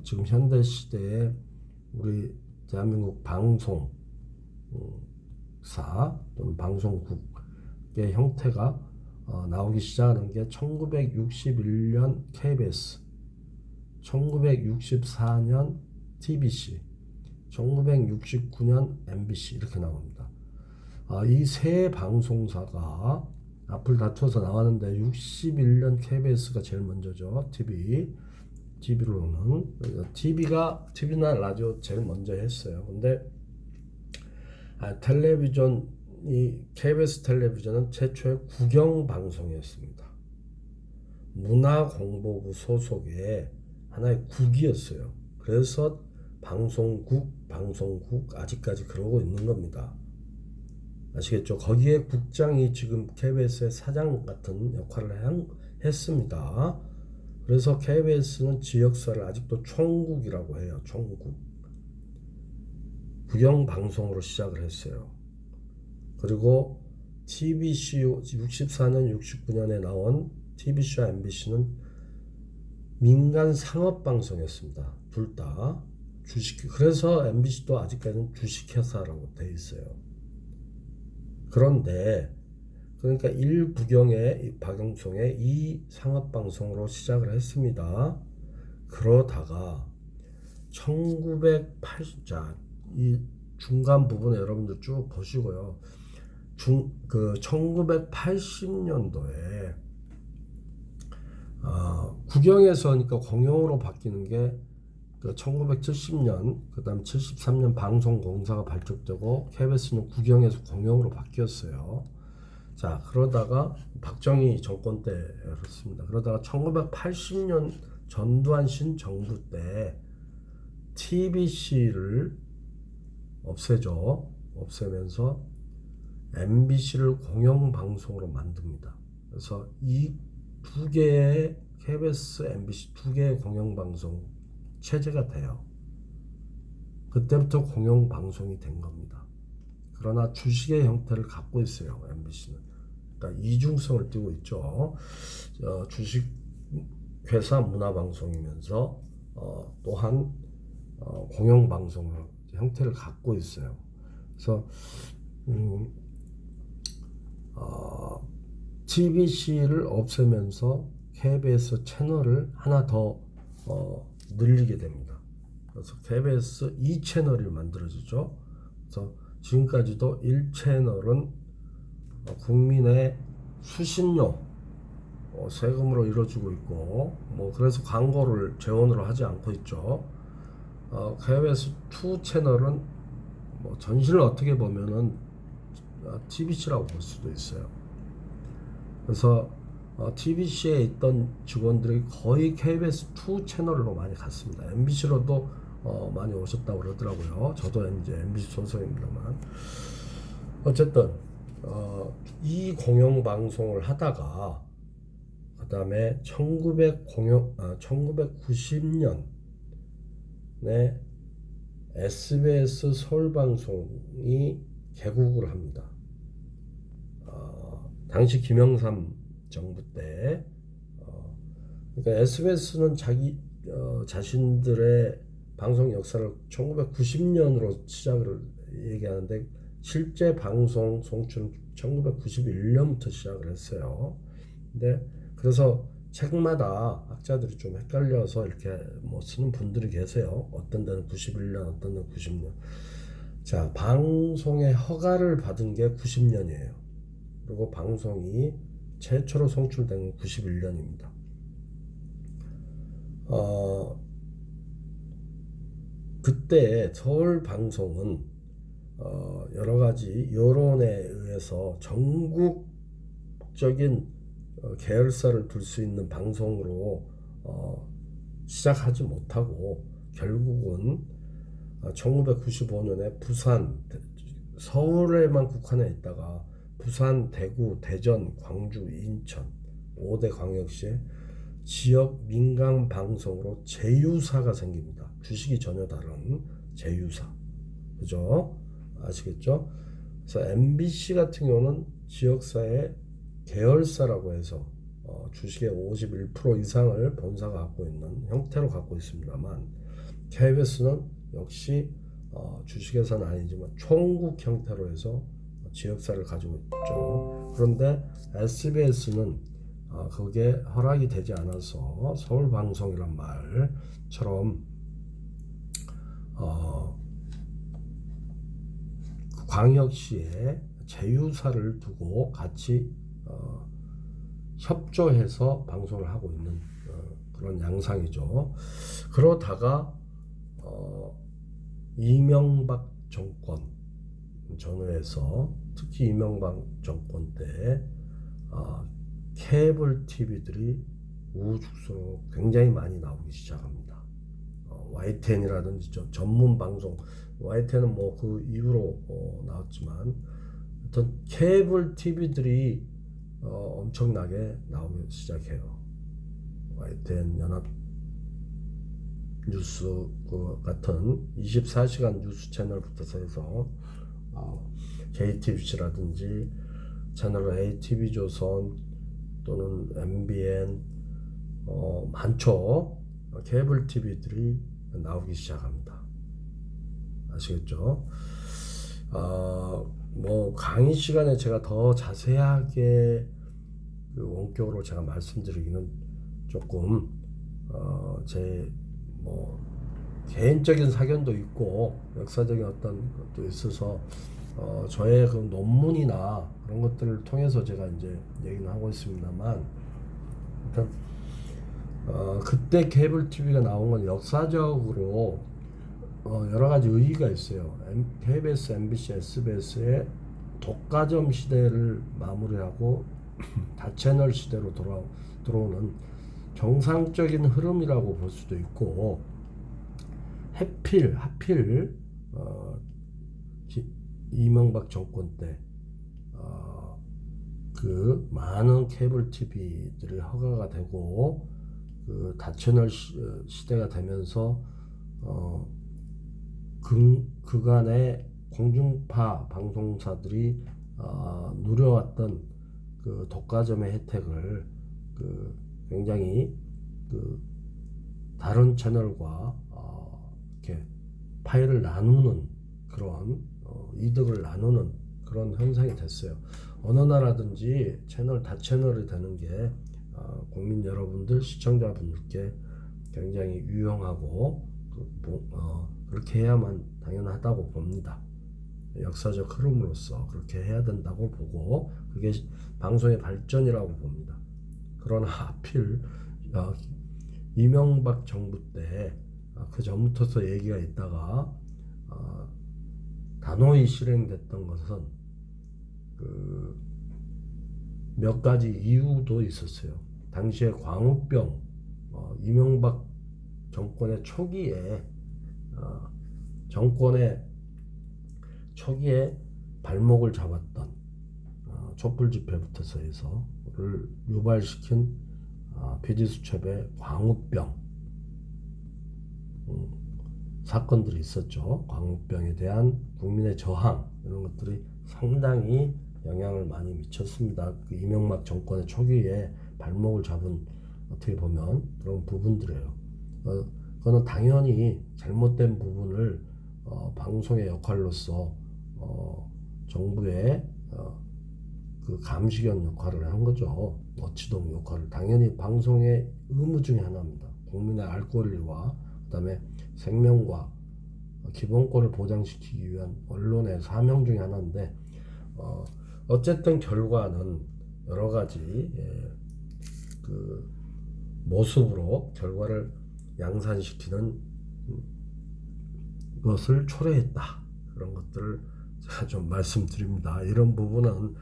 지금 현대 시대에 우리 대한민국 방송사 또는 방송국의 형태가 나오기 시작하는 게 1961년 KBS, 1964년 TBC, 1969년 MBC 이렇게 나옵니다. 이 세 방송사가 앞을 다투어서 나왔는데 61년 KBS가 제일 먼저죠. TV로는 TV나 라디오 제일 먼저 했어요. 근데 KBS 텔레비전은 최초의 국영 방송이었습니다. 문화공보부 소속의 하나의 국이었어요. 그래서 방송국 아직까지 그러고 있는 겁니다. 아시겠죠? 거기에 국장이 지금 KBS의 사장 같은 역할을 했습니다. 그래서 KBS는 지역사를 아직도 총국이라고 해요. 총국. 국영방송으로 시작을 했어요. 그리고 TBC 64년, 69년에 나온 TBC와 MBC는 민간 상업방송이었습니다. 둘 다 주식. 그래서 MBC도 아직까지는 주식회사라고 돼 있어요. 그런데 그러니까 1국영의 방송에 이 상업방송으로 시작을 했습니다. 그러다가 이 중간 부분에 여러분들 쭉 보시고요. 1980년도에 국영에서 그러니까 공영으로 바뀌는 게 1970년, 그 다음 73년 방송공사가 발족되고 KBS는 국영에서 공영으로 바뀌었어요. 자, 그러다가 박정희 정권 때 그렇습니다. 그러다가 1980년 전두환 신정부 때 TBC를 없애면서 MBC를 공영방송으로 만듭니다. 그래서 이 두 개의 KBS, MBC 두 개의 공영방송 체제가 돼요. 그때부터 공영방송이 된 겁니다. 그러나 주식의 형태를 갖고 있어요. MBC는. 그러니까 이중성을 띠고 있죠. 주식회사 문화방송이면서 또한 공영방송 형태를 갖고 있어요. 그래서 TBC를 없애면서 KBS 채널을 하나 더 늘리게 됩니다. 그래서 KBS 2채널이 만들어지죠. 그래서 지금까지도 1채널은 국민의 수신료 세금으로 이루어지고 있고 그래서 광고를 재원으로 하지 않고 있죠. KBS 2 채널은 전신을 어떻게 보면은 TBC라고 볼 수도 있어요. 그래서 TBC에 있던 직원들이 거의 KBS 2 채널로 많이 갔습니다. MBC로도 많이 오셨다고 그러더라고요. 저도 이제 MBC 소속입니다만 어쨌든 이 공영방송을 하다가 그 다음에 1990년에 SBS 서울방송이 개국을 합니다. 당시 김영삼 정부 때 그러니까 SBS는 자신들의 방송 역사를 1990년으로 시작을 얘기하는데 실제 방송 송출은 1991년부터 시작을 했어요. 근데 그래서 책마다 학자들이 좀 헷갈려서 이렇게 쓰는 분들이 계세요. 어떤 데는 91년, 어떤 데는 90년. 자, 방송의 허가를 받은 게 90년이에요. 그리고 방송이 최초로 송출된 건 91년입니다. 그때 서울 방송은 여러 가지 여론에 의해서 전국적인 계열사를 둘 수 있는 방송으로 시작하지 못하고 결국은 1995년에 서울에만 국한해 있다가 부산, 대구, 대전, 광주, 인천 5대 광역시에 지역 민간 방송으로 제휴사가 생깁니다. 주식이 전혀 다른 제휴사. 그죠? 아시겠죠? 그래서 MBC 같은 경우는 지역사의 계열사라고 해서 주식의 51% 이상을 본사가 갖고 있는 형태로 갖고 있습니다만, KBS는 역시 주식회사는 아니지만 총국 형태로 해서 지역사를 가지고 있죠. 그런데 SBS는 그게 허락이 되지 않아서 서울방송이란 말처럼 광역시에 제휴사를 두고 같이 협조해서 방송을 하고 있는 그런 양상이죠. 그러다가 이명박 정권 전후에서 특히 이명박 정권 때 케이블 TV들이 우후죽순으로 굉장히 많이 나오기 시작합니다. YTN이라든지 전문 방송, YTN은 뭐 그 이후로 나왔지만, 어떤 케이블 TV들이 엄청나게 나오기 시작해요. YTN 연합 뉴스 그 같은 24시간 뉴스 채널부터 해서 JTBC라든지 채널 A, TV조선 또는 MBN 많죠. 케이블 TV들이 나오기 시작합니다. 아시겠죠? 뭐 강의 시간에 제가 더 자세하게 그 원격으로 제가 말씀드리기는 조금 제 뭐 개인적인 사견도 있고 역사적인 어떤 것도 있어서 저의 그 논문이나 그런 것들을 통해서 제가 이제 얘기는 하고 있습니다만, 일단 그때 케이블 TV가 나온 건 역사적으로 여러 가지 의의가 있어요. KBS, MBC, SBS의 독과점 시대를 마무리하고 다채널 시대로 들어오는 정상적인 흐름이라고 볼 수도 있고, 하필 이명박 정권 때 그 많은 케이블 TV들이 허가가 되고 그 다채널 시대가 되면서 그간의 공중파 방송사들이 누려왔던 그 독과점의 혜택을 굉장히 다른 채널과 이렇게 파일을 나누는 그런 이득을 나누는 그런 현상이 됐어요. 어느 나라든지 다채널이 되는 게 국민 여러분들, 시청자분들께 굉장히 유용하고 그렇게 해야만 당연하다고 봅니다. 역사적 흐름으로서 그렇게 해야 된다고 보고, 그게 방송의 발전이라고 봅니다. 그러나 하필 이명박 정부 때 그 전부터 얘기가 있다가 단호히 실행됐던 것은 몇 가지 이유도 있었어요. 당시에 광우병, 이명박 정권의 초기에 발목을 잡았던 촛불 집회부터 해서를 유발시킨 비디수첩의 광우병 사건들이 있었죠. 광우병에 대한 국민의 저항, 이런 것들이 상당히 영향을 많이 미쳤습니다. 그 이명박 정권의 초기에 발목을 잡은, 어떻게 보면 그런 부분들이에요. 그거는 당연히 잘못된 부분을 방송의 역할로서 정부의 그 감시견 역할을 한 거죠. 어치동 역할을. 당연히 방송의 의무 중에 하나입니다. 국민의 알 권리와 그다음에 생명과 기본권을 보장시키기 위한 언론의 사명 중에 하나인데, 어쨌든 결과는 여러 가지 그 모습으로 결과를 양산시키는 것을 초래했다. 그런 것들을 제가 좀 말씀드립니다. 이런 부분은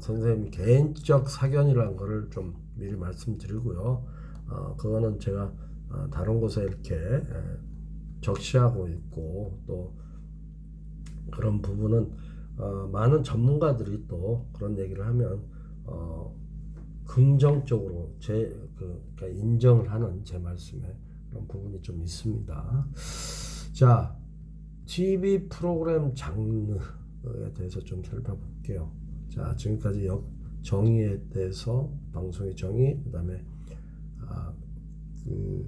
선생님 개인적 사견이라는 거를 좀 미리 말씀드리고요. 그거는 제가 다른 곳에 이렇게 적시하고 있고, 또 그런 부분은 많은 전문가들이 또 그런 얘기를 하면 긍정적으로 그러니까 인정을 하는 제 말씀에 그런 부분이 좀 있습니다. 자, TV 프로그램 장르에 대해서 좀 살펴볼게요. 자, 지금까지 정의에 대해서 방송의 정의, 그다음에 그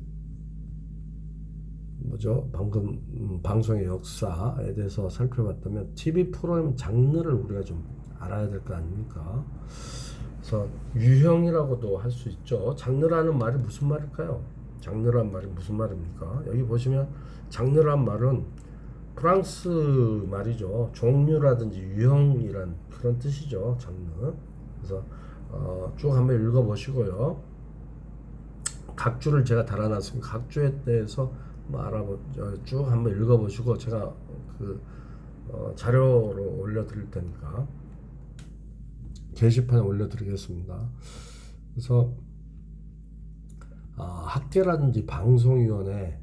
뭐죠? 방금 방송의 역사에 대해서 살펴봤다면 TV 프로그램 장르를 우리가 좀 알아야 될 거 아닙니까? 그래서 유형이라고도 할 수 있죠. 장르라는 말이 무슨 말일까요? 장르란 말이 무슨 말입니까? 여기 보시면 장르란 말은 프랑스 말이죠. 종류라든지 유형이란 그런 뜻이죠. 장르. 그래서 쭉 한번 읽어보시고요. 각주를 제가 달아놨으니까 각주에 대해서 쭉 한번 읽어보시고 제가 그 자료로 올려드릴 테니까 게시판에 올려드리겠습니다. 그래서 학계라든지 방송위원회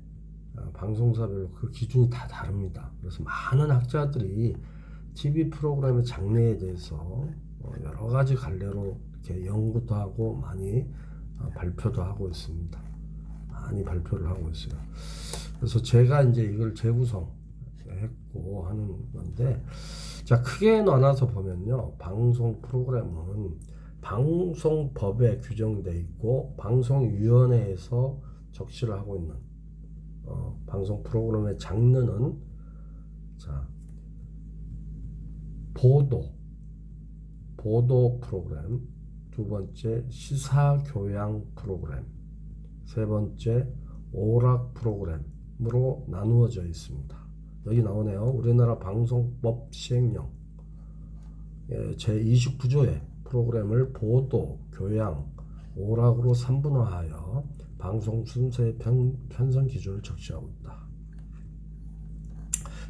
방송사별로 그 기준이 다 다릅니다. 그래서 많은 학자들이 TV 프로그램의 장르에 대해서 여러 가지 갈래로 이렇게 연구도 하고 많이 발표도 하고 있습니다. 많이 발표를 하고 있어요. 그래서 제가 이제 이걸 재구성했고 하는 건데, 자, 크게 나눠서 보면요, 방송 프로그램은 방송법에 규정돼 있고 방송위원회에서 적시를 하고 있는 방송 프로그램의 장르는, 자, 보도 프로그램, 두 번째 시사 교양 프로그램, 세 번째 오락 프로그램으로 나누어져 있습니다. 여기 나오네요. 우리나라 방송법 시행령 제29조에 프로그램을 보도, 교양, 오락으로 3분화하여 방송 순서의 편성 기준을 적시하고 있다.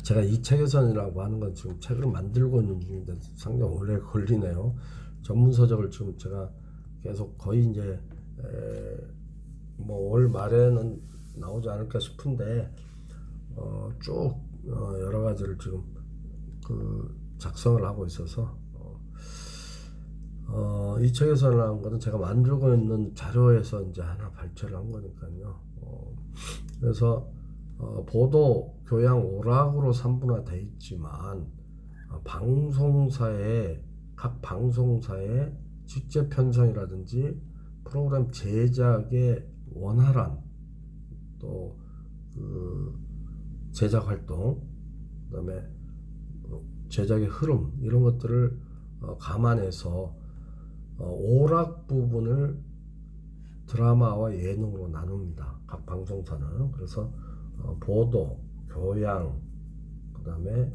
제가 이 책에서라고 하는 건 지금 책을 만들고 있는 중인데 상당히 오래 걸리네요. 전문 서적을 지금 제가 계속 거의 이제 뭐 올 말에는 나오지 않을까 싶은데 쭉 여러 가지를 지금 그 작성을 하고 있어서 이 책에서 나온 거는 제가 만들고 있는 자료에서 이제 하나 발췌를 한 거니까요. 그래서 보도, 교양, 오락으로 3분화돼 있지만 각 방송사의 직접 편성이라든지 프로그램 제작의 원활한 또 그 제작 활동, 그다음에 제작의 흐름 이런 것들을 감안해서 오락 부분을 드라마와 예능으로 나눕니다. 각 방송사는. 그래서 보도, 교양, 그다음에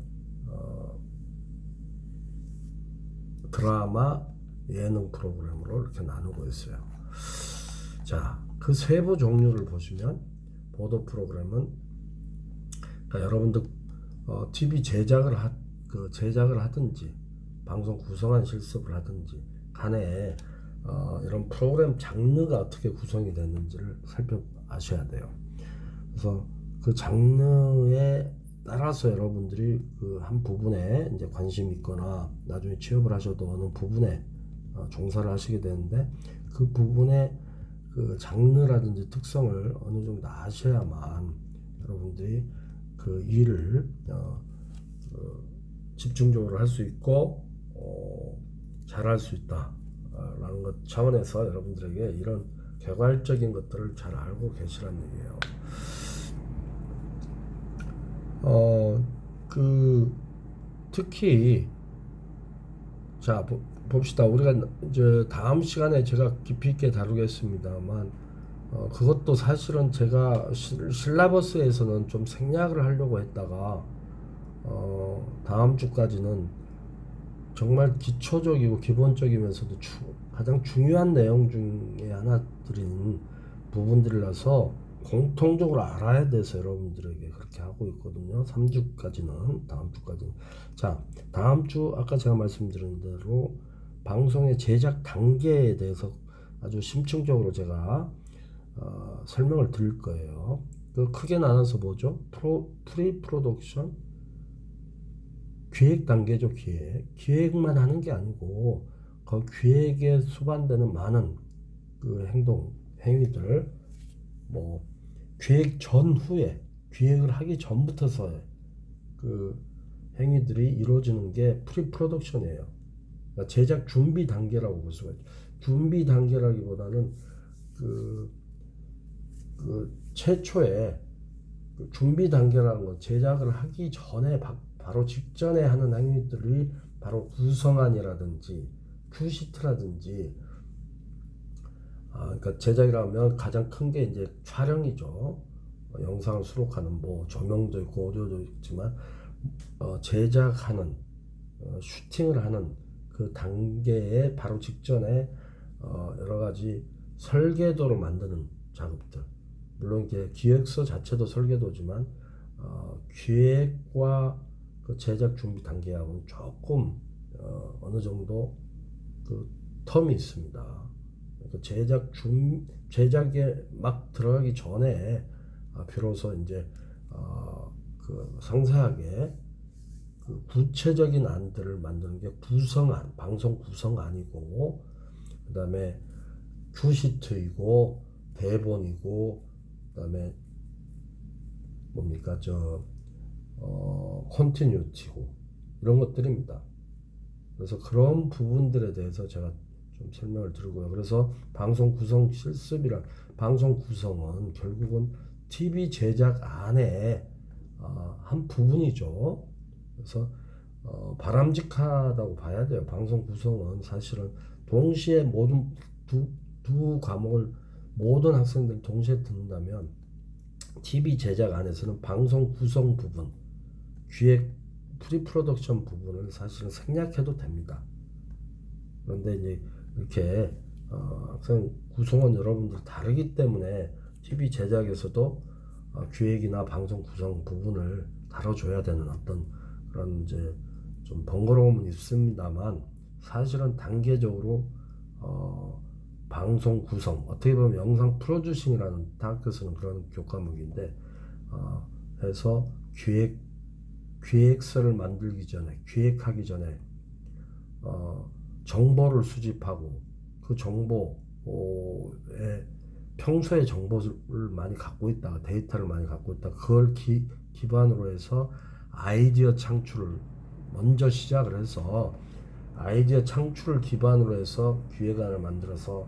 드라마, 예능 프로그램으로 이렇게 나누고 있어요. 자, 그 세부 종류를 보시면 보도 프로그램은, 그러니까 여러분들 TV 제작을 하든지 방송 구성한 실습을 하든지 간에 이런 프로그램 장르가 어떻게 구성이 됐는지를 아셔야 돼요. 그래서 그 장르에 따라서 여러분들이 그 한 부분에 이제 관심 있거나 나중에 취업을 하셔도 어느 부분에 종사를 하시게 되는데, 그 부분의 그 장르라든지 특성을 어느 정도 아셔야만 여러분들이 그 일을 집중적으로 할 수 있고 잘할 수 있다라는 것 차원에서 여러분들에게 이런 개괄적인 것들을 잘 알고 계시라는 얘기예요. 특히 자 봅시다. 우리가 이제 다음 시간에 제가 깊이 있게 다루겠습니다만 그것도 사실은 제가 실라버스에서는 좀 생략을 하려고 했다가 다음 주까지는 정말 기초적이고 기본적이면서도 가장 중요한 내용 중에 하나들인 부분들이라서 공통적으로 알아야 돼서 여러분들에게 그렇게 하고 있거든요. 3주까지는, 다음 주까지는. 자, 다음 주 아까 제가 말씀드린 대로 방송의 제작 단계에 대해서 아주 심층적으로 제가 설명을 드릴 거예요. 그 크게 나눠서 뭐죠? 프리 프로덕션, 기획 단계죠. 기획만 하는 게 아니고 그 기획에 수반되는 많은 그 행위들, 뭐 기획 전후에, 기획을 하기 전부터서의 그 행위들이 이루어지는 게 프리 프로덕션이에요. 그러니까 제작 준비 단계라고 볼 수가 있죠. 준비 단계라기보다는 그, 그 최초에 그 준비 단계라는 건 제작을 하기 전에 바로 직전에 하는 행위들이 바로 구성안이라든지 큐시트라든지 그러니까 제작이라면 가장 큰 게 이제 촬영이죠. 영상을 수록하는 뭐 조명도 있고 오디오도 있지만 제작하는 슈팅을 하는 그 단계에 바로 직전에 여러 가지 설계도를 만드는 작업들. 물론 이게 기획서 자체도 설계도지만 기획과 그 제작 준비 단계하고는 조금 어느 정도 그 텀이 있습니다. 그 제작에 막 들어가기 전에 비로소 이제 그 상세하게 그 구체적인 안들을 만드는 게 구성안, 방송 구성안이고, 그다음에 큐시트이고 대본이고, 그다음에 뭡니까 컨티뉴티고 이런 것들입니다. 그래서 그런 부분들에 대해서 제가 좀 설명을 드리고요. 그래서 방송 구성 실습이란 방송 구성은 결국은 TV 제작 안에 한 부분이죠. 그래서 바람직하다고 봐야 돼요. 방송 구성은 사실은 동시에 두 과목을 모든 학생들이 동시에 듣는다면 TV 제작 안에서는 방송 구성 부분, 기획 프리프로덕션 부분을 사실은 생략해도 됩니다. 그런데 이제 이렇게 학생 구성원 여러분들 다르기 때문에 TV 제작에서도 기획이나 방송 구성 부분을 다뤄줘야 되는 어떤 그런 이제 좀 번거로움은 있습니다만 사실은 단계적으로 방송 구성 어떻게 보면 영상 프로듀싱이라는 대학교에서는 그런 교과목인데 해서 기획서를 만들기 전에 기획하기 전에 정보를 수집하고 그 정보에 평소에 정보를 많이 갖고 있다가 데이터를 많이 갖고 있다 그걸 기반으로 해서 아이디어 창출을 먼저 시작을 해서 아이디어 창출을 기반으로 해서 기획안을 만들어서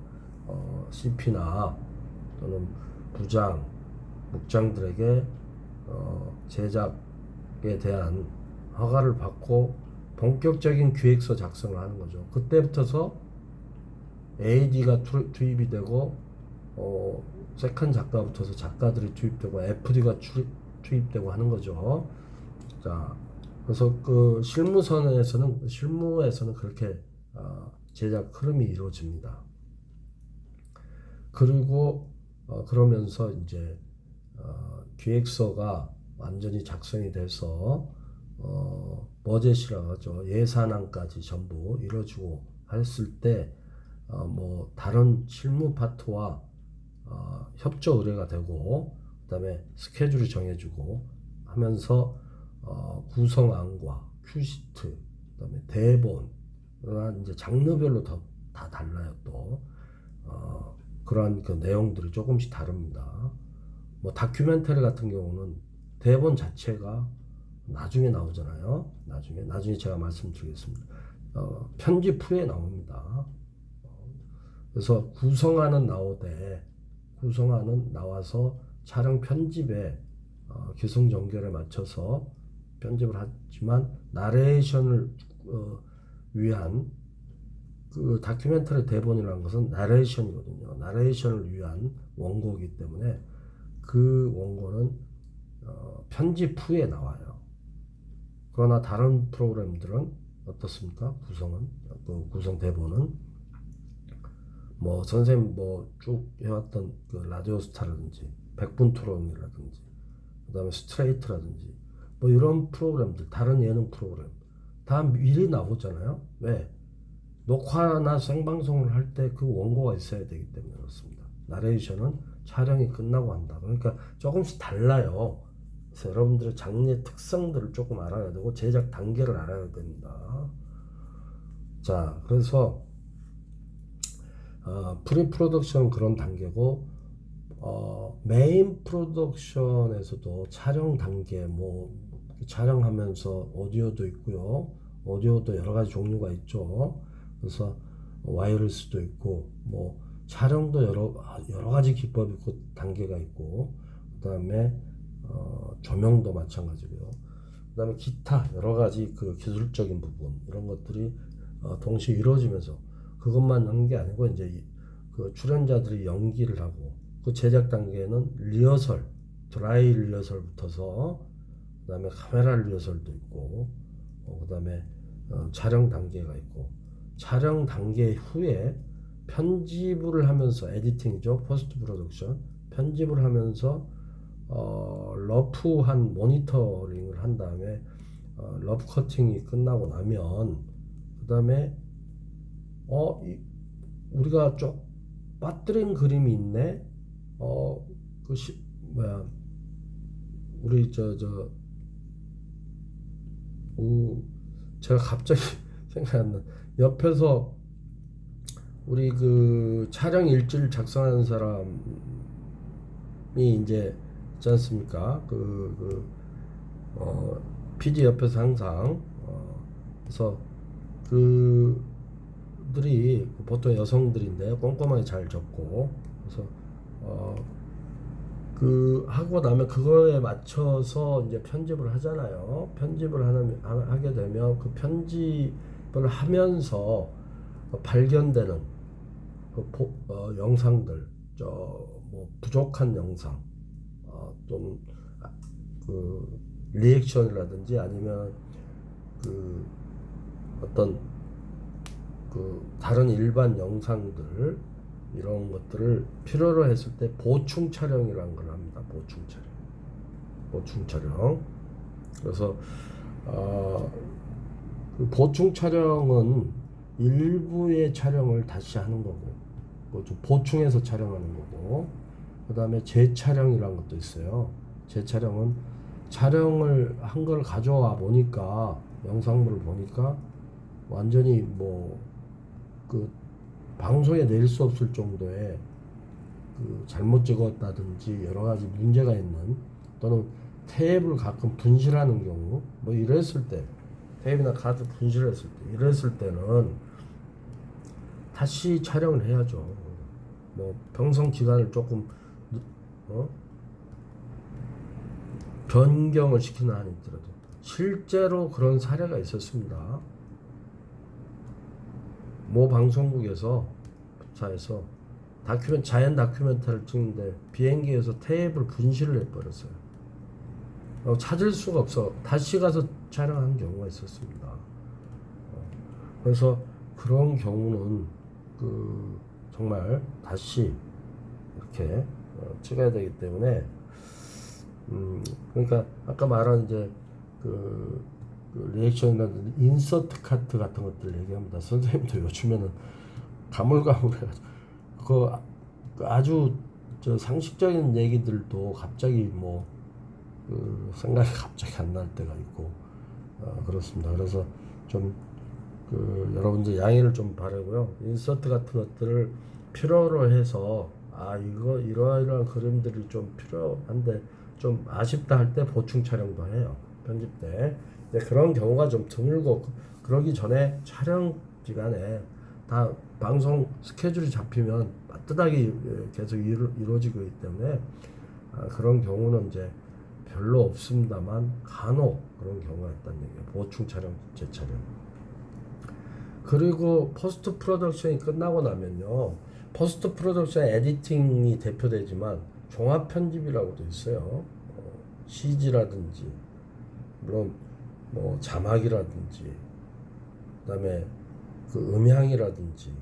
CP나 또는 부장, 묵장들에게 제작에 대한 허가를 받고 본격적인 기획서 작성을 하는 거죠. 그때부터서 AD가 투입이 되고 세컨 작가부터서 작가들이 투입되고 FD가 투입되고 하는 거죠. 자, 그래서 그 실무에서는 그렇게 제작 흐름이 이루어집니다. 그리고 그러면서 이제 기획서가 완전히 작성이 돼서 버젯이라고 하죠. 예산안까지 전부 이루어지고 했을 때 뭐 다른 실무 파트와 협조 의뢰가 되고 그다음에 스케줄이 정해지고 하면서 구성안과 큐시트 그다음에 대본 그러한 이제 장르별로 다 달라요. 또 그러한 그 내용들이 조금씩 다릅니다. 뭐 다큐멘터리 같은 경우는 대본 자체가 나중에 나오잖아요. 나중에 제가 말씀드리겠습니다. 편집 후에 나옵니다. 그래서 구성안은 나와서 촬영 편집에 기승전결에 맞춰서 편집을 하지만 나레이션을 위한 그 다큐멘터리 대본이라는 것은 나레이션이거든요. 나레이션을 위한 원고이기 때문에 그 원고는 편집 후에 나와요. 그러나 다른 프로그램들은 어떻습니까? 그 구성 대본은 뭐 선생님 뭐 쭉 해왔던 그 라디오스타라든지 백분 토론이라든지 그다음에 스트레이트라든지 뭐 이런 프로그램들 다른 예능 프로그램 다 미리 나오잖아요. 왜? 녹화나 생방송을 할 때 그 원고가 있어야 되기 때문에 그렇습니다. 나레이션은 촬영이 끝나고 한다. 그러니까 조금씩 달라요. 그래서 여러분들의 장르의 특성들을 조금 알아야 되고 제작 단계를 알아야 됩니다. 자, 그래서 프리 프로덕션 그런 단계고 메인 프로덕션에서도 촬영 단계 뭐 촬영하면서 오디오도 있고요. 오디오도 여러 가지 종류가 있죠. 그래서 와이어리스도 있고 뭐 촬영도 여러 가지 기법이 있고 단계가 있고 그다음에 조명도 마찬가지고요. 그다음에 기타 여러 가지 그 기술적인 부분 이런 것들이 동시에 이루어지면서 그것만 하는 게 아니고 이제 그 출연자들이 연기를 하고 그 제작 단계에는 리허설, 드라이 리허설부터서 그다음에 카메라 리허설도 있고 그다음에 촬영 단계가 있고 촬영 단계 후에 편집을 하면서 에디팅이죠. 포스트 프로덕션 편집을 하면서 러프한 모니터링을 한 다음에 러프 커팅이 끝나고 나면 그 다음에 우리가 좀 빠뜨린 그림이 있네. 뭐야 우리 제가 갑자기 생각 안 나. 옆에서 우리 그 촬영 일지를 작성하는 사람이 이제 있지 않습니까? PD 옆에서 항상 그래서 그들이 보통 여성들인데 꼼꼼하게 잘 적고 그래서 그 하고 나면 그거에 맞춰서 이제 편집을 하잖아요. 편집을 하게 되면 그 편집을 하면서 발견되는 영상들, 뭐 부족한 영상, 또는 그 리액션이라든지 아니면 그 어떤 그 다른 일반 영상들 이런 것들을 필요로 했을 때 보충 촬영이라는 걸 합니다. 보충 촬영. 그래서 그 보충 촬영은 일부의 촬영을 다시 하는 거고, 좀 보충해서 촬영하는 거고, 그 다음에 재촬영이라는 것도 있어요. 재촬영은 촬영을 한 걸 가져와 보니까 영상물을 보니까 완전히 뭐 그 방송에 낼 수 없을 정도의 그 잘못 찍었다든지 여러 가지 문제가 있는 또는 테이프를 가끔 분실하는 경우 뭐 이랬을 때 테이프나 카드 분실했을 때 이랬을 때는 다시 촬영을 해야죠. 뭐 편성 기간을 조금 변경을 시키는 한이 있더라도 실제로 그런 사례가 있었습니다. 모 방송국에서 사에서 자연 다큐멘터리를 찍는데 비행기에서 테이프를 분실을 해버렸어요. 찾을 수가 없어 다시 가서 촬영하는 경우가 있었습니다. 그래서 그런 경우는 그 정말 다시 이렇게 찍어야 되기 때문에 그러니까 아까 말한 이제 그 리액션이나 인서트 카트 같은 것들 얘기합니다. 선생님도 요즘에는 가물가물해가지고 그 아주 상식적인 얘기들도 갑자기 뭐 생각이 갑자기 안 날 때가 있고 그렇습니다. 그래서 좀 여러분들 양해를 좀 바라고요. 인서트 같은 것들을 필요로 해서 이거 이러이러한 그림들이 좀 필요한데 좀 아쉽다 할 때 보충 촬영도 해요. 편집 때. 근데 그런 경우가 좀 드물고 그러기 전에 촬영 기간에 다 방송 스케줄이 잡히면 빠듯하게 계속 이루어지고 있기 때문에 그런 경우는 이제 별로 없습니다만 간혹 그런 경우가 있다는 얘기예요. 보충 촬영, 재촬영. 그리고 포스트 프로덕션이 끝나고 나면요. 포스트 프로덕션 에디팅이 대표되지만 종합 편집이라고도 있어요. CG라든지 물론 뭐 자막이라든지 그다음에 그 음향이라든지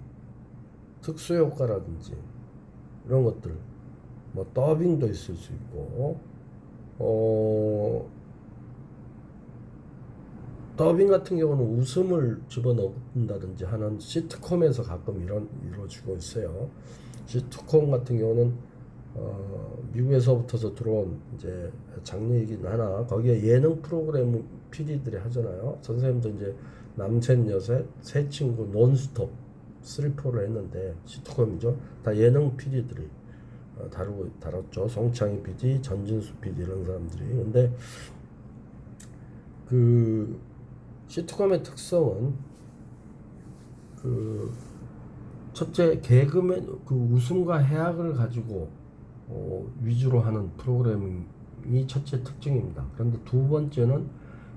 특수 효과라든지 이런 것들 뭐 더빙도 있을 수 있고 더빙 같은 경우는 웃음을 집어넣는다든지 하는 시트콤에서 가끔 이루어지고 있어요. 시트콤 같은 경우는 미국에서부터 들어온 이제 장르이긴 하나 거기에 예능 프로그램 PD들이 하잖아요. 선생님도 이제 남셋 여셋 세 친구 논스톱 3,4를 했는데 시트콤이죠. 다 예능 PD들이 다뤘죠. 송창희 PD, 전진수 PD 이런 사람들이. 근데 그 시트콤의 특성은 그 첫째 개그맨 그 웃음과 해악을 가지고 위주로 하는 프로그램이 첫째 특징입니다. 그런데 두 번째는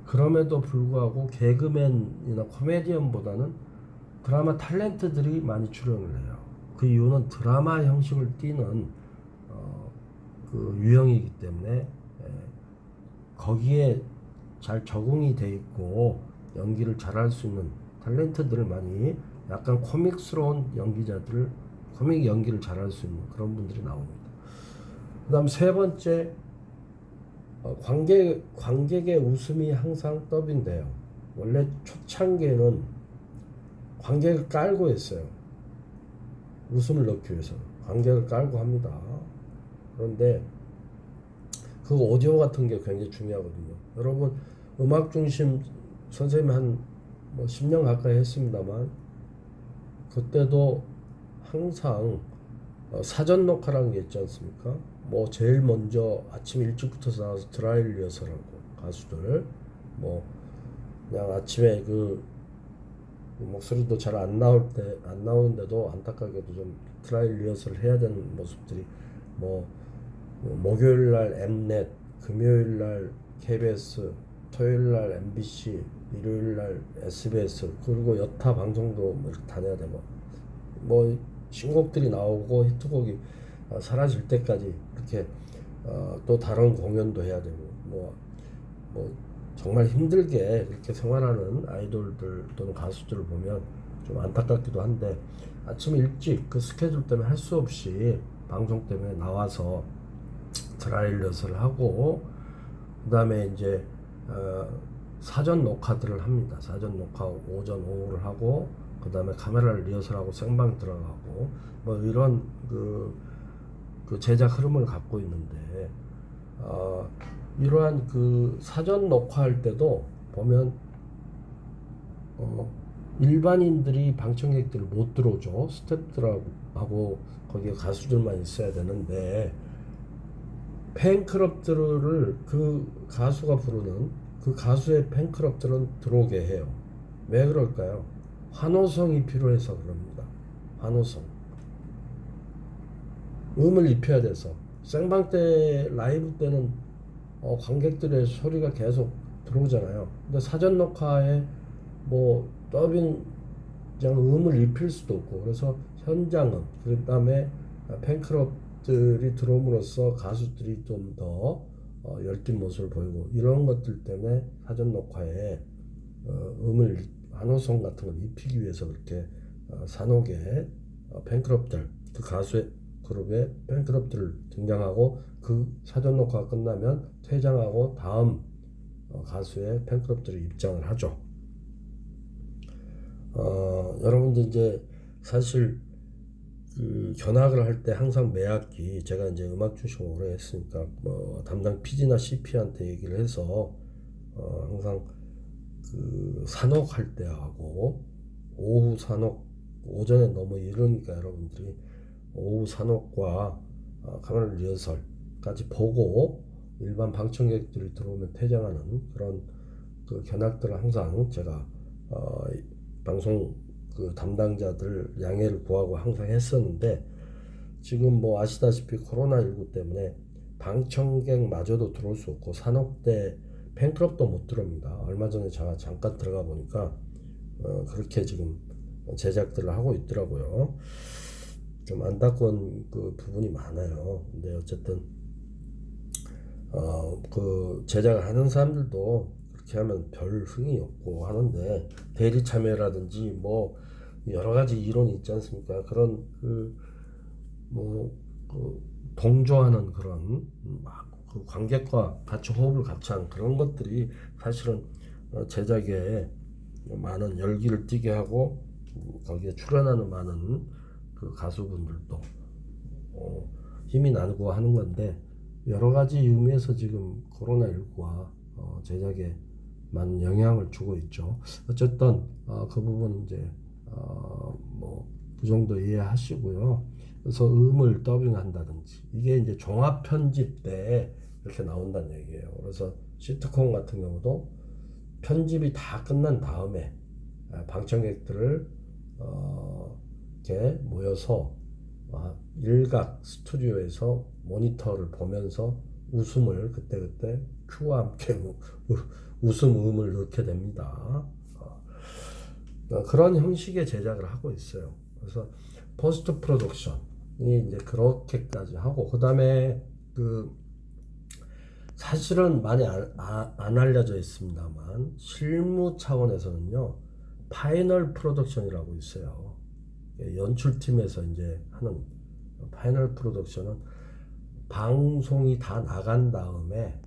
그럼에도 불구하고 개그맨이나 코미디언보다는 드라마 탤런트들이 많이 출연을 해요. 그 이유는 드라마 형식을 띠는 그 유형이기 때문에 거기에 잘 적응이 돼 있고 연기를 잘할 수 있는 탤런트들을 많이 약간 코믹스러운 연기자들, 코믹 연기를 잘할 수 있는 그런 분들이 나옵니다. 그다음 세 번째, 관객의 웃음이 항상 더빙돼요. 원래 초창기에는 관객을 깔고 했어요. 웃음을 넣기 위해서 관객을 깔고 합니다. 그런데 그 오디오 같은 게 굉장히 중요하거든요. 여러분 음악 중심 선생님 한 10년 가까이 했습니다만 그때도 항상 사전 녹화라는 게 있지 않습니까? 뭐 제일 먼저 아침 일찍부터 나와서 드라이 리허설하고 가수들 뭐 그냥 아침에 그 목소리도 잘 안 나오는데도 안타깝게도 좀 드라이 리허설을 해야 되는 모습들이 뭐 목요일 날 엠넷, 금요일 날 KBS, 토요일 날 MBC, 일요일 날 SBS 그리고 여타 방송도 뭐 이렇게 다녀야 되고 뭐 신곡들이 나오고 히트곡이 사라질 때까지 이렇게 또 다른 공연도 해야 되고 뭐 정말 힘들게 이렇게 생활하는 아이돌들 또는 가수들을 보면 좀 안타깝기도 한데 아침 일찍 그 스케줄 때문에 할 수 없이 방송 때문에 나와서 드라이 리허설을 하고 그다음에 이제 사전 녹화들을 합니다. 사전 녹화 오전 오후를 하고 그다음에 카메라를 리허설하고 생방 들어가고 뭐 이런 그 제작 흐름을 갖고 있는데 이러한 그 사전 녹화할 때도 보면 일반인들이 방청객들을 못 들어오죠. 스태프들하고 거기에 가수들만 있어야 되는데 팬클럽들을 그 가수가 부르는 그 가수의 팬클럽들은 들어오게 해요. 왜 그럴까요? 환호성이 필요해서 그럽니다. 환호성. 음을 입혀야 돼서 생방 때 라이브 때는 관객들의 소리가 계속 들어오잖아요. 근데 사전 녹화에 뭐 더빙 음을 입힐 수도 없고 그래서 현장음 그다음에 팬클럽들이 들어옴으로써 가수들이 좀 더 열띤 모습을 보이고 이런 것들 때문에 사전 녹화에 음을 환호성 같은 걸 입히기 위해서 그렇게 산옥에 팬클럽들 그 가수의 그룹의 팬클럽들을 등장하고 그 사전 녹화가 끝나면 퇴장하고 다음 가수의 팬클럽들이 입장을 하죠. 여러분들 이제 사실 그 견학을 할 때 항상 매 학기 제가 이제 음악 중심 오래 했으니까 뭐 담당 PD나 CP한테 얘기를 해서 항상 그 산옥할 때 하고 오후 산옥 오전에 너무 이르니까 여러분들이 오후 산옥과 카메라 리허설까지 보고 일반 방청객들이 들어오면 퇴장하는 그런 그 견학들을 항상 제가 방송 그 담당자들 양해를 구하고 항상 했었는데 지금 뭐 아시다시피 코로나19 때문에 방청객마저도 들어올 수 없고 산옥 때 팬클럽도 못 들어옵니다. 얼마 전에 제가 잠깐 들어가 보니까 그렇게 지금 제작들을 하고 있더라고요. 좀 안타까운 그 부분이 많아요. 근데 어쨌든 그 제작을 하는 사람들도 그렇게 하면 별 흥이 없고 하는데 대리 참여라든지 뭐 여러 가지 이론이 있지 않습니까? 그런 그 동조하는 그런 그 관객과 같이 호흡을 같이 하는 그런 것들이 사실은 제작에 많은 열기를 띠게 하고 거기에 출연하는 많은 그 가수분들도 힘이 나고 하는 건데 여러 가지 의미에서 지금 코로나19가 제작에 많은 영향을 주고 있죠. 어쨌든 그 부분 이제 뭐 그 정도 이해하시고요. 그래서 음을 더빙한다든지 이게 이제 종합 편집 때 이렇게 나온다는 얘기예요. 그래서 시트콤 같은 경우도 편집이 다 끝난 다음에 방청객들을 이렇게 모여서 일각 스튜디오에서 모니터를 보면서 웃음을 그때그때 큐와 함께 웃음을 넣게 됩니다. 그런 형식의 제작을 하고 있어요. 그래서 포스트 프로덕션이 이제 그렇게까지 하고, 그 다음에 사실은 많이 안 알려져 있습니다만 실무 차원에서는요, 파이널 프로덕션이라고 있어요. 연출팀에서 이제 하는 파이널 프로덕션은 방송이 다 나간 다음에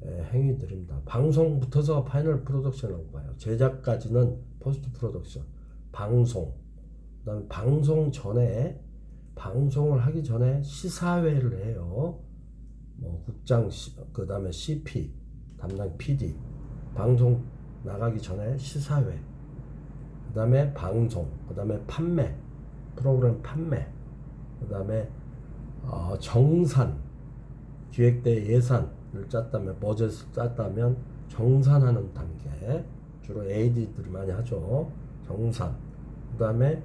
행위들입니다. 방송부터서 파이널 프로덕션이라고 봐요. 제작까지는 포스트 프로덕션, 방송, 그다음에 방송 전에, 방송을 하기 전에 시사회를 해요. 뭐 국장, 그다음에 CP 담당 PD, 방송 나가기 전에 시사회, 그다음에 방송, 그다음에 판매, 프로그램 판매, 그다음에 정산, 기획대 예산을 짰다면, 버젯을 짰다면 정산하는 단계, 주로 AD들이 많이 하죠. 정산. 그다음에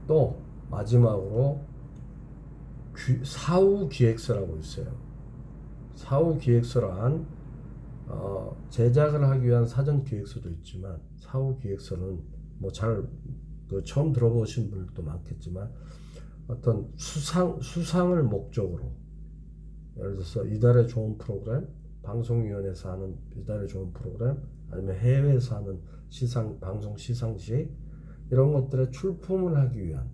또 마지막으로 사후 기획서라고 있어요. 사후 기획서란 제작을 하기 위한 사전 기획서도 있지만, 사후 기획서는 뭐 처음 들어보신 분들도 많겠지만, 어떤 수상을 목적으로, 예를 들어서 이달의 좋은 프로그램, 방송위원회에서 하는 이달의 좋은 프로그램, 아니면 해외에서 하는 방송 시상식, 이런 것들의 출품을 하기 위한,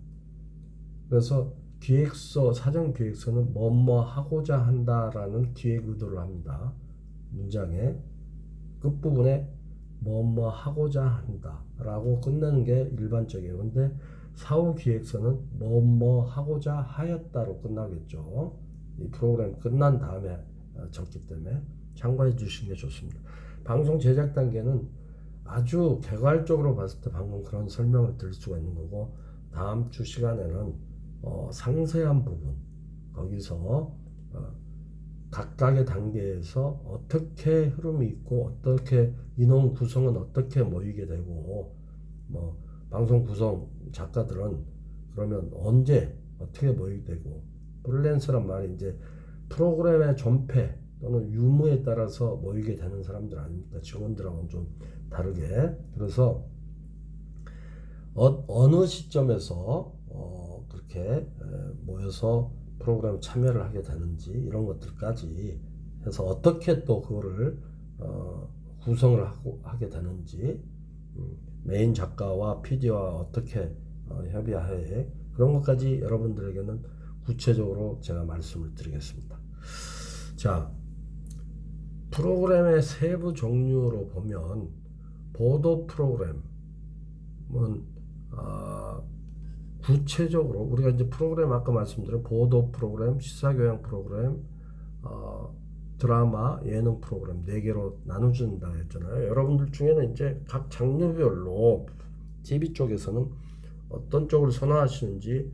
그래서 기획서, 사전 기획서는 뭐뭐 하고자 한다라는 기획 의도를 합니다. 문장의 끝부분에 뭐뭐 하고자 한다 라고 끝내는 게 일반적이에요. 근데 사후 기획서는 뭐뭐 하고자 하였다로 끝나겠죠. 이 프로그램 끝난 다음에 적기 때문에 참고해 주시는 게 좋습니다. 방송 제작 단계는 아주 개괄적으로 봤을 때 방금 그런 설명을 드릴 수가 있는 거고, 다음 주 시간에는 상세한 부분, 거기서 각각의 단계에서 어떻게 흐름이 있고, 어떻게 인원 구성은 어떻게 모이게 되고, 뭐 방송 구성 작가들은 그러면 언제 어떻게 모이게 되고, 프리랜서란 말이 이제 프로그램의 존폐 또는 유무에 따라서 모이게 되는 사람들 아닙니까? 직원들하고는 좀 다르게. 그래서 어느 시점에서 그렇게 모여서 프로그램 참여를 하게 되는지, 이런 것들까지 해서 어떻게 또 그거를 구성을 하게 되는지, 메인 작가와 PD와 어떻게 협의하에, 그런 것까지 여러분들에게는 구체적으로 제가 말씀을 드리겠습니다. 자, 프로그램의 세부 종류로 보면, 보도 프로그램은 구체적으로 우리가 이제 프로그램, 아까 말씀드린 보도 프로그램, 시사교양 프로그램, 드라마, 예능 프로그램 4개로 나눠준다 했잖아요. 여러분들 중에는 이제 각 장르별로 TV 쪽에서는 어떤 쪽을 선호하시는지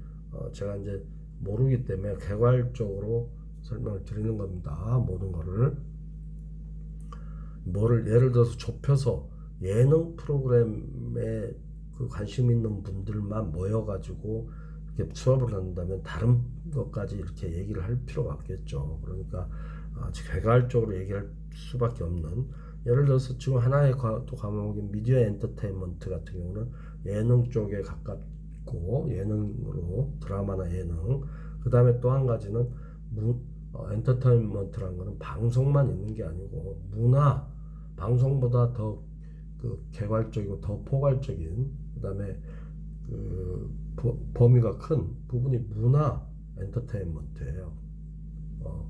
제가 이제 모르기 때문에 개괄적으로 설명을 드리는 겁니다. 모든 뭐를 예를 들어서 좁혀서 예능 프로그램에 관심 있는 분들만 모여가지고 이렇게 수업을 한다면 다른 것까지 이렇게 얘기를 할 필요가 없겠죠. 그러니까 개괄적으로 얘기할 수밖에 없는, 예를 들어서 지금 하나의 또 과목인 미디어 엔터테인먼트 같은 경우는 예능 쪽에 가깝고, 예능으로 드라마나 예능, 그 다음에 또 한 가지는 엔터테인먼트라는 거는 방송만 있는 게 아니고 문화, 방송보다 더 개괄적이고 더 포괄적인, 그 다음에 범위가 큰 부분이 문화 엔터테인먼트예요.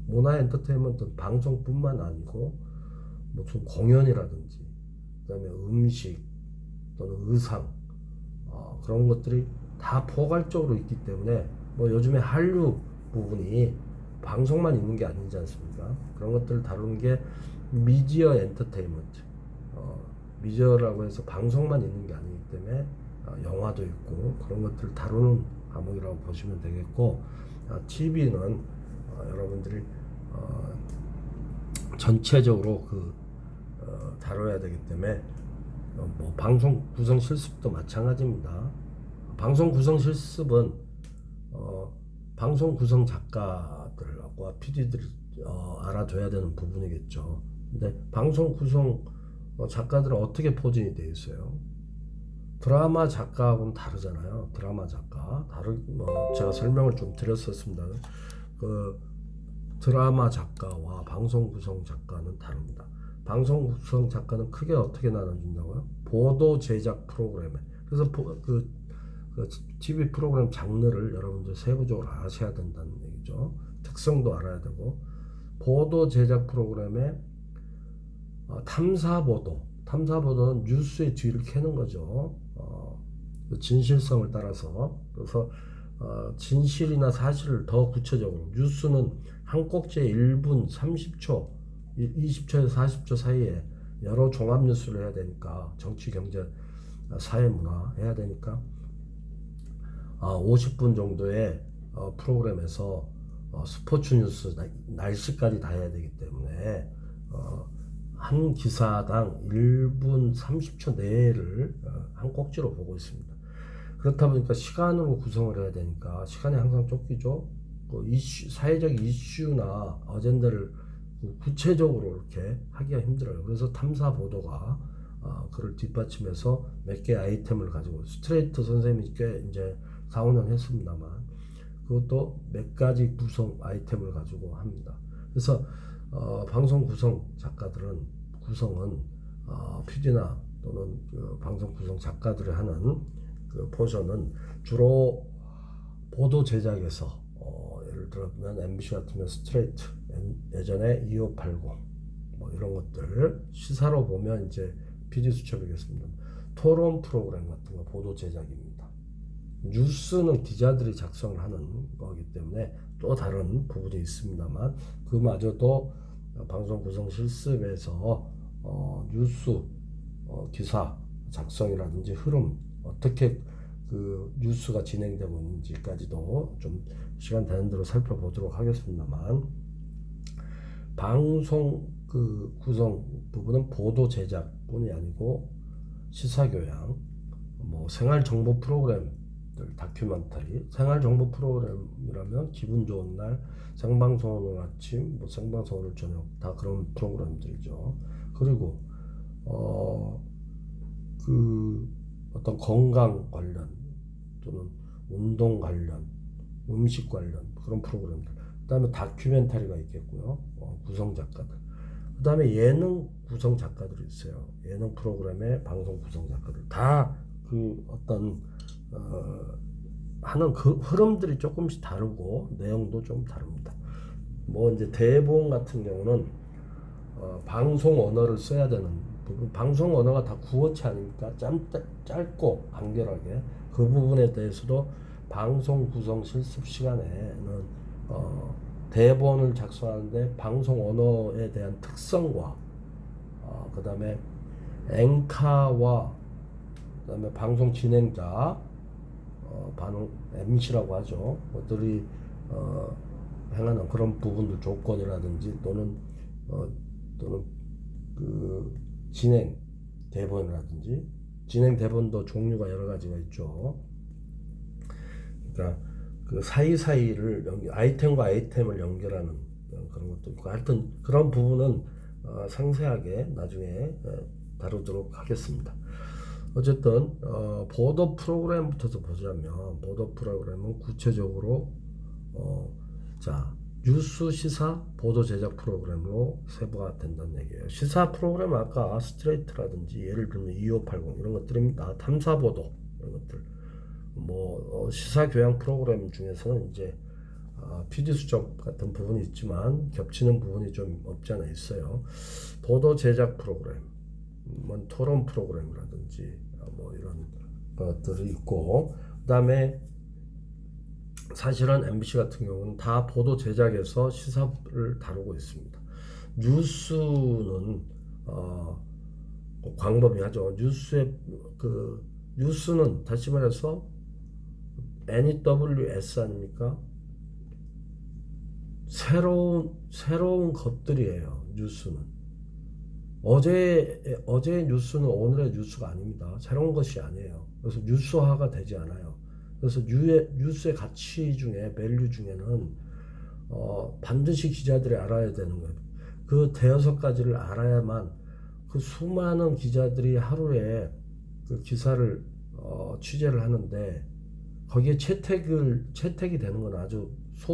문화 엔터테인먼트는 방송뿐만 아니고 무슨 공연이라든지, 그 다음에 음식 또는 의상, 그런 것들이 다 포괄적으로 있기 때문에, 뭐 요즘에 한류 부분이 방송만 있는 게 아니지 않습니까? 그런 것들을 다루는 게 미디어 엔터테인먼트. 미디어라고 해서 방송만 있는 게 아니기 때문에 영화도 있고 그런 것들을 다루는 과목이라고 보시면 되겠고, TV는 여러분들이 전체적으로 다뤄야 되기 때문에 뭐 방송 구성 실습도 마찬가지입니다. 방송 구성 실습은 방송 구성 작가들과 PD들이 알아둬야 되는 부분이겠죠. 근데 방송 구성 작가들은 어떻게 포진이 되어 있어요? 드라마 작가하고는 다르잖아요. 드라마 작가 제가 설명을 좀 드렸었습니다. 그 드라마 작가와 방송 구성 작가는 다릅니다. 방송 구성 작가는 크게 어떻게 나눠진다고요? 보도 제작 프로그램에. 그래서 그 TV 프로그램 장르를 여러분들 세부적으로 아셔야 된다는 얘기죠. 특성도 알아야 되고, 보도 제작 프로그램에 탐사보도는 뉴스의 뒤를 캐는 거죠. 진실성을 따라서. 그래서 진실이나 사실을 더 구체적으로, 뉴스는 한 꼭지에 1분 30초 20초에서 40초 사이에 여러 종합 뉴스를 해야 되니까, 정치 경제 사회 문화 해야 되니까 50분 정도의 프로그램에서 스포츠 뉴스, 날씨까지 다 해야 되기 때문에 한 기사당 1분 30초 내를 한 꼭지로 보고 있습니다. 그렇다 보니까 시간으로 구성을 해야 되니까 시간이 항상 쫓기죠. 사회적 이슈나 어젠다를 구체적으로 이렇게 하기가 힘들어요. 그래서 탐사 보도가 그를 뒷받침해서 몇 개의 아이템을 가지고, 스트레이트 선생님이 꽤 이제 4, 5년 했습니다만 그것도 몇 가지 구성 아이템을 가지고 합니다. 그래서 방송 구성 작가들은 구성은 PD나 또는 그 방송 구성 작가들이 하는 그 포션은 주로 보도 제작에서 예를 들면 MBC 같으면 스트레이트, 예전에 2580 뭐 이런 것들, 시사로 보면 이제 PD 수첩이겠습니다. 토론 프로그램 같은 거 보도 제작입니다. 뉴스는 기자들이 작성을 하는 거기 때문에 또 다른 부분이 있습니다만, 그마저도 방송 구성 실습에서 뉴스 기사 작성이라든지 흐름, 어떻게 그 뉴스가 진행되고 있는지까지도 좀 시간 되는 대로 살펴보도록 하겠습니다만, 방송 그 구성 부분은 보도 제작뿐이 아니고 시사교양, 뭐 생활정보 프로그램, 다큐멘터리, 생활정보 프로그램이라면 기분 좋은 날, 생방송 오늘 아침, 뭐 생방송 오늘 저녁, 다 그런 프로그램들이죠. 그리고 그 어떤 건강 관련 또는 운동 관련, 음식 관련 그런 프로그램들, 그 다음에 다큐멘터리가 있겠고요. 구성 작가들, 그 다음에 예능 구성 작가들이 있어요. 예능 프로그램의 방송 구성 작가들, 다 그 어떤 하는 그 흐름들이 조금씩 다르고 내용도 좀 다릅니다. 뭐 이제 대본 같은 경우는 방송 언어를 써야 되는 부분, 방송 언어가 다 구어체 아닙니까? 짧고 간결하게. 그 부분에 대해서도 방송 구성 실습 시간에는 대본을 작성하는데 방송 언어에 대한 특성과 그 다음에 앵카와 그 다음에 방송 진행자, 반응 MC라고 하죠. 그들이 행하는 그런 부분들, 조건이라든지 또는 그 진행 대본이라든지, 진행 대본도 종류가 여러 가지가 있죠. 그러니까 그 사이사이를 아이템과 아이템을 연결하는 그런 것도 있고, 하여튼 그런 부분은 상세하게 나중에 다루도록 하겠습니다. 어쨌든 보도 프로그램부터 보자면, 보도 프로그램은 구체적으로 뉴스, 시사, 보도 제작 프로그램으로 세부가 된다는 얘기예요. 시사 프로그램 아까 스트레이트라든지 예를 들면 2580 이런 것들입니다. 탐사보도 이런 것들, 뭐 시사 교양 프로그램 중에서는 이제 PD 수첩 같은 부분이 있지만 겹치는 부분이 좀 없지 않아 있어요. 보도 제작 프로그램, 뭐 토론 프로그램이라든지 뭐 이런 것들이 있고, 그 다음에 사실은 MBC 같은 경우는 다 보도 제작에서 시사를 다루고 있습니다. 뉴스는 광범위하죠. 뉴스는 다시 말해서 NEWS 아닙니까? 새로운 것들이에요. 뉴스는 어제의 뉴스는 오늘의 뉴스가 아닙니다. 새로운 것이 아니에요. 그래서 뉴스화가 되지 않아요. 그래서 뉴스의 가치 중에 밸류 중에는 반드시 기자들이 알아야 되는 거예요. 그 대여섯 가지를 알아야만 그 수많은 기자들이 하루에 그 기사를 취재를 하는데 거기에 채택이 되는 건 아주